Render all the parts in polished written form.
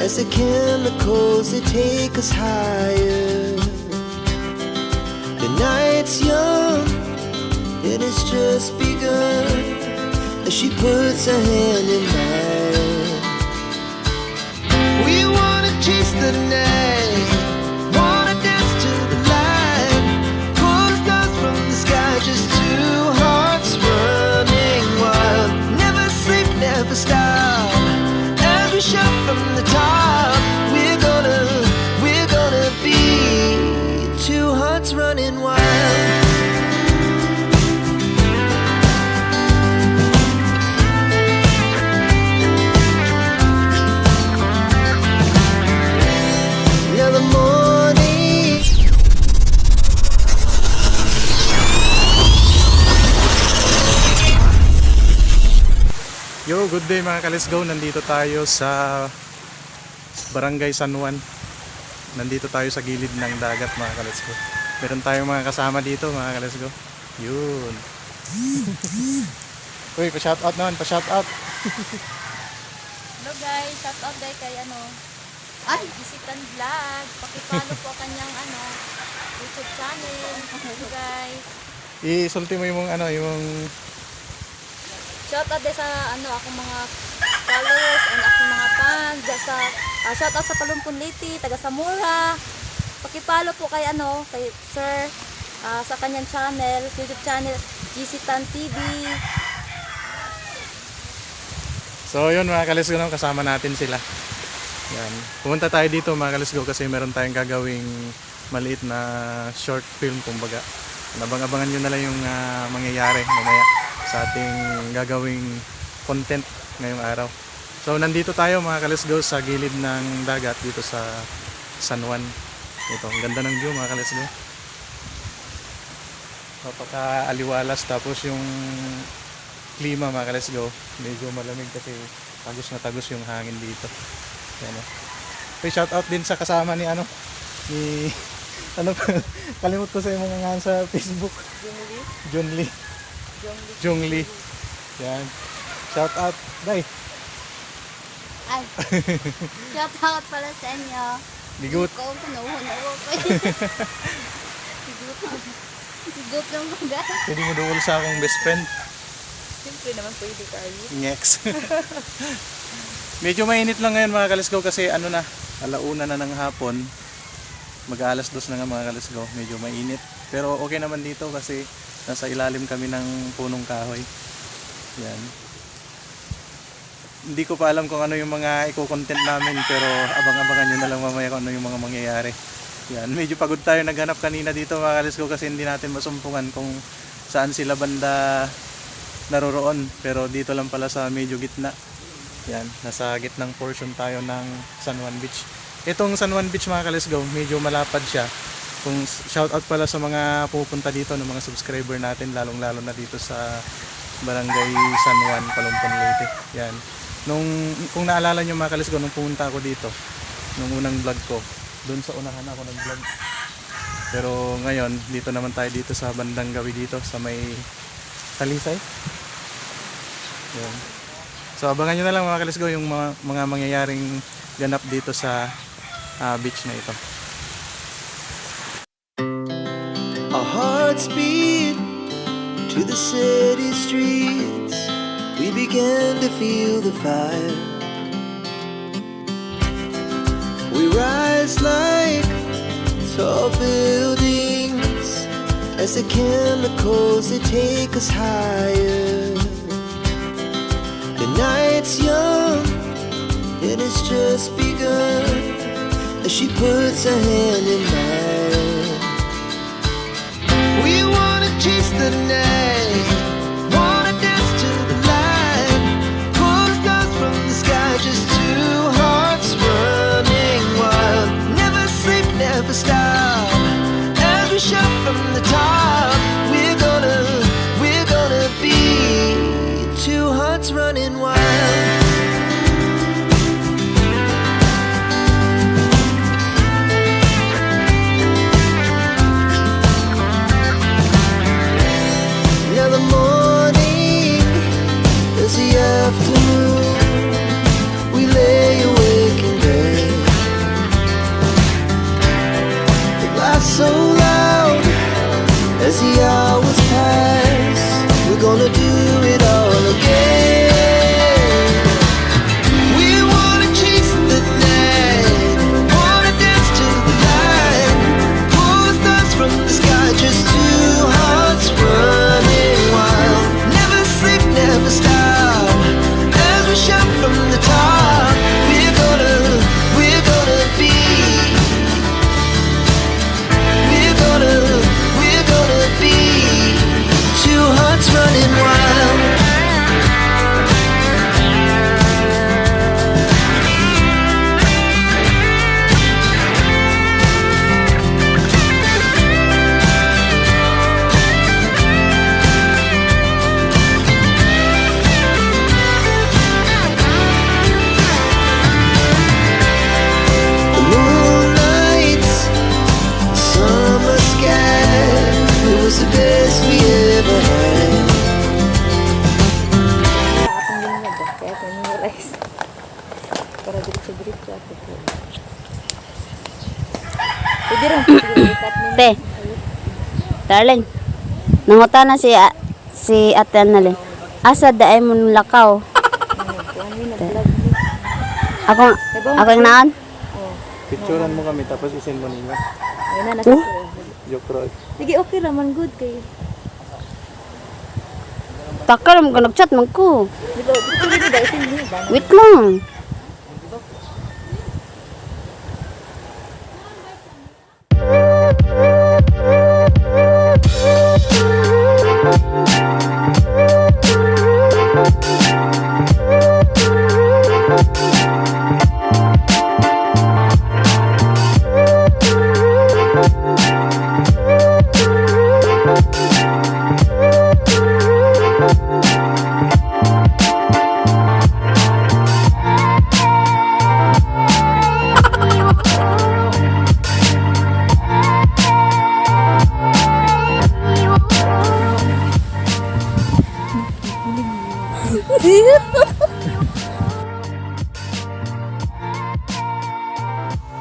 as the chemicals that take us higher. The night's young, it has just begun, as she puts her hand in mine. We wanna chase the night, wanna dance to the light, pull the stars from the sky, just two hearts running wild. Never sleep, never stop, as we shout from the top. We're gonna be two hearts running wild. Yo, good day mga ka-let's go. Nandito tayo sa Barangay San Juan. Nandito tayo sa gilid ng dagat mga ka-let's go. Meron tayong mga kasama dito mga ka-let's go. Yun. Uy, pa-shoutout naman, pa-shoutout. Hello guys, shoutout guys kay ay, Visitan Vlog. Pakipollow po kanyang YouTube channel. Hello guys. Isulti mo yung Shoutout din sa akong mga followers and akong mga fans. Shoutout sa Palumpon Liti, taga Samura. Pakipollow po kay kay Sir sa kanyang channel, YouTube channel, Visitan TV. So yun mga ka-let's go, kasama natin sila. Yan. Pumunta tayo dito mga ka-let's go kasi meron tayong gagawing maliit na short film kumbaga. Abang-abangan nyo na lang yung mangyayari mamaya sa ating gagawing content ngayong araw. So nandito tayo mga ka-let's go sa gilid ng dagat dito sa San Juan. Ito, ang ganda ng view mga ka-let's go. Napaka-aliwalas, tapos yung klima mga ka-let's go, medyo malamig kasi tagos na tagos yung hangin dito. Yan, okay, shout out din sa kasama ni kalimut ko sa yung mga nga sa Facebook. Jungli. Yan. Shout out, Day. Ay. Shoutout pala sa inyo. Bigut. Ikaw kinuhon ako. Bigut lang mo guys. Pwede mo duwal sa akong best friend. Siyempre naman pwede tayo. Next. Medyo mainit lang ngayon mga ka-let's go kasi alauna na ng hapon. Mag-alas 2 na nga mga ka-let's go. Medyo mainit. Pero okay naman dito kasi nasa ilalim kami ng punong kahoy. Yan. Hindi ko pa alam kung ano yung mga i-content namin, pero abang-abangan nyo na lang mamaya kung ano yung mga mangyayari. Yan. Medyo pagod tayo naghanap kanina dito mga ka-let's go kasi hindi natin masumpungan kung saan sila banda naroroon. Pero dito lang pala sa medyo gitna. Yan, nasa gitnang portion tayo ng San Juan Beach. Itong San Juan Beach mga ka-let's go, medyo malapad siya. Kung shoutout pala sa mga pupunta dito ng mga subscriber natin, lalong-lalo na dito sa Barangay San Juan, Palumpon Leyte. Yan. Kung naalala nyo mga ka-let's go, nung pumunta ako dito, nung unang vlog ko, doon sa unahan ako nag-vlog. Pero ngayon, dito naman tayo dito sa bandang gawi dito, sa may Talisay. Yan. So abangan nyo na lang mga ka-let's go yung mga mangyayaring ganap dito sa beach na ito. Our hearts beat to the city streets. We began to feel the fire. We rise like tall buildings as the chemicals that take us higher. The night's young, it has just begun, as she puts her hand in mine. We wanna chase the night, wanna dance to the light, pull the stars from the sky, just two hearts running wild. Never sleep, never stop, as we shout from the top. We're gonna be two hearts running wild. para diretso-diretso ako po. Pwede rin po ikat mo. Te. Darling. Nangutana si Ate Annalyn. Asa daay mo lakaw? Kuhan mo nag-vlog mo. Ako yung naan? Oh. Picturean mo kami tapos isend mo nila. Ayun na nasa. Joke bro. Sige, okay raman good kay. Takar mo nag-chat man ko. Dilo, dito dahil hindi ba? Wait lang.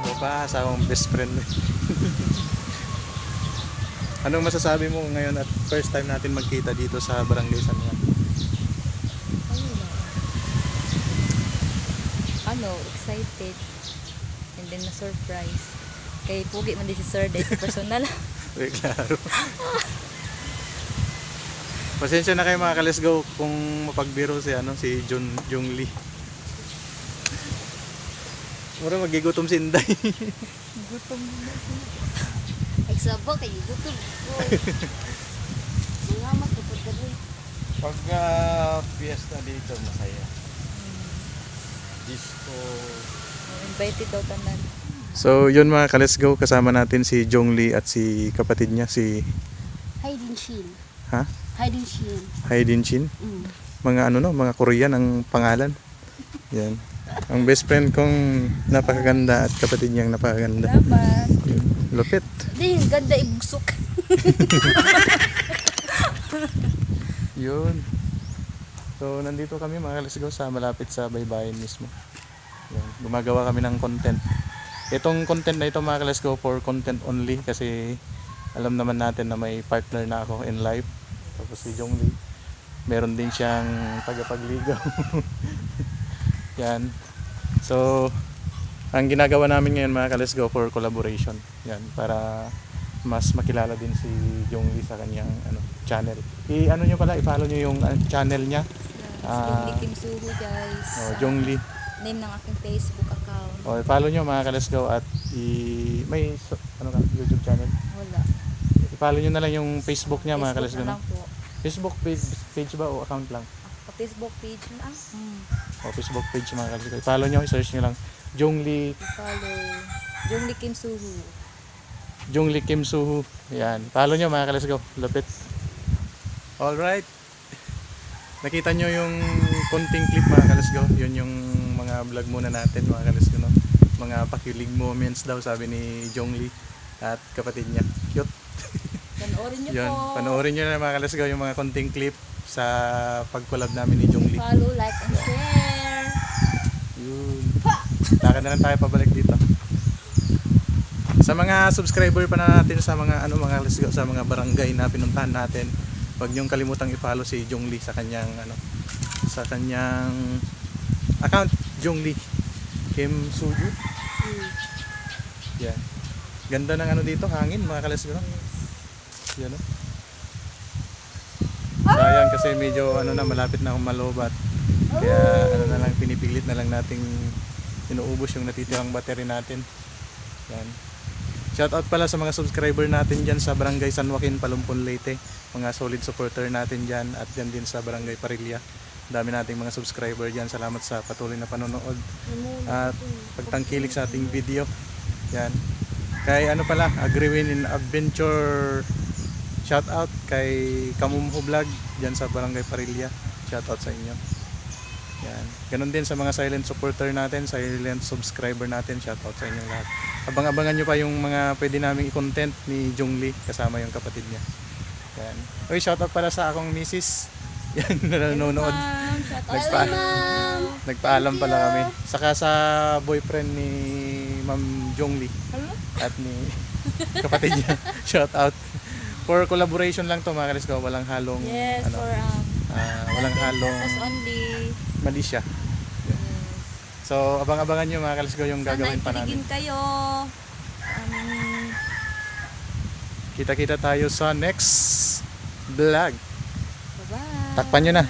Ito pa, asawang best friend. Anong masasabi mo ngayon at first time natin magkita dito sa Barangay San Juan? Ano, excited. And then na-surprise. Kay pugi man din si Sir Day sa personal. Uy, klaro. Pasensya na kayo mga ka-let's go kung mapagbiro si Jung Lee. Mura magigutom si Inday. Gutom na. Nagsabak kay gutom. Salamat po pagdali. Pag fiesta dito, masaya. Disco. Invited daw tanan. So yun mga ka-let's go, kasama natin si Jung Lee at si kapatid niya si Haydin Shin. Ha? Haydin Shin. Haydin Chin. Mga mga Korean ang pangalan. Yan. Ang best friend kong napakaganda at kapatid niyang napakaganda. Dapat. Yun. Lupit. Di, ganda ibugsok. Yun. So nandito kami mga ka-let's go sa malapit sa baybayin mismo. Yan. Gumagawa kami ng content. Itong content na ito mga ka-let's go for content only kasi alam naman natin na may partner na ako in life. Tapos si Jung Lee. Meron din siyang tagapagligaw. Yan. So ang ginagawa namin ngayon mga ka-let's go for collaboration. Yan, para mas makilala din si Jung Lee sa kanyang channel. I-ano nyo pala, i-follow nyo yung channel niya. Jung Lee Kim Suhu guys. Jung Lee. Name ng aking Facebook account. I-follow nyo mga ka-let's go at may YouTube channel. Wala. I-follow nyo na lang yung Facebook niya mga ka-let's go. Facebook na lang po. Facebook page ba o account lang? Facebook page na. O Facebook page mga ka-let's go. I-follow nyo, i-search nyo lang Jung Lee Follow. Jung Lee Kim Suhu. Jung Lee Kim Suhu. Yan. Follow nyo mga ka-let's go. Lapit. Alright. Nakita nyo yung konting clip mga ka-let's go. Yun yung mga vlog muna natin mga ka-let's go. No? Mga pakilig moments daw sabi ni Jung Lee at kapatid niya. Cute. Panoorin niyo Yun. po. Panoorin nyo na mga ka-let's go yung mga konting clip sa pag-collab namin ni Jung Lee. Follow, like, and share. Yun. Lakad na lang tayo pabalik dito. Sa mga subscriber pa na natin sa mga let's go, sa mga barangay na pinuntahan natin, huwag niyong kalimutang i-follow si Jung Lee sa kanyang account, Jung Lee Kim Suju. Yan. Ganda ng dito, hangin mga ka-let's go. Yan o. Sayang kasi medyo malapit na akong malobat. Kaya na lang, pinipilit na lang nating inuubos yung natitirang battery natin. Yan. Shoutout pala sa mga subscriber natin dyan sa Barangay San Joaquin, Palumpon, Leyte. Mga solid supporter natin dyan at dyan din sa Barangay Parilla. Dami nating mga subscriber dyan. Salamat sa patuloy na panonood at pagtangkilik sa ating video. Yan. Kay Agriwin in Adventure, shoutout kay Kamumho Vlog dyan sa Barangay Parilla. Shoutout sa inyo. Yan. Ganon din sa mga silent supporter natin, silent subscriber natin, shoutout sa inyong lahat. Abang-abangan nyo pa yung mga pwede naming i-content ni Jung Lee kasama yung kapatid niya. Yan. Okay, shoutout pala sa akong misis, Yan, nanonood. Ma'am, shout out Nagpa- sa inyo. Nagpaalam pala kami. Saka sa boyfriend ni Ma'am Jongli Hello? at ni kapatid niya. Shout out. For collaboration lang to mga kalisko. Walang halong Yes, ano, for walang halong purpose only. malisya. So abang-abangan nyo mga kalisko yung Sana gagawin pa namin. ikiligin kayo. Kita-kita tayo sa next vlog. Bye-bye. Takpan nyo na.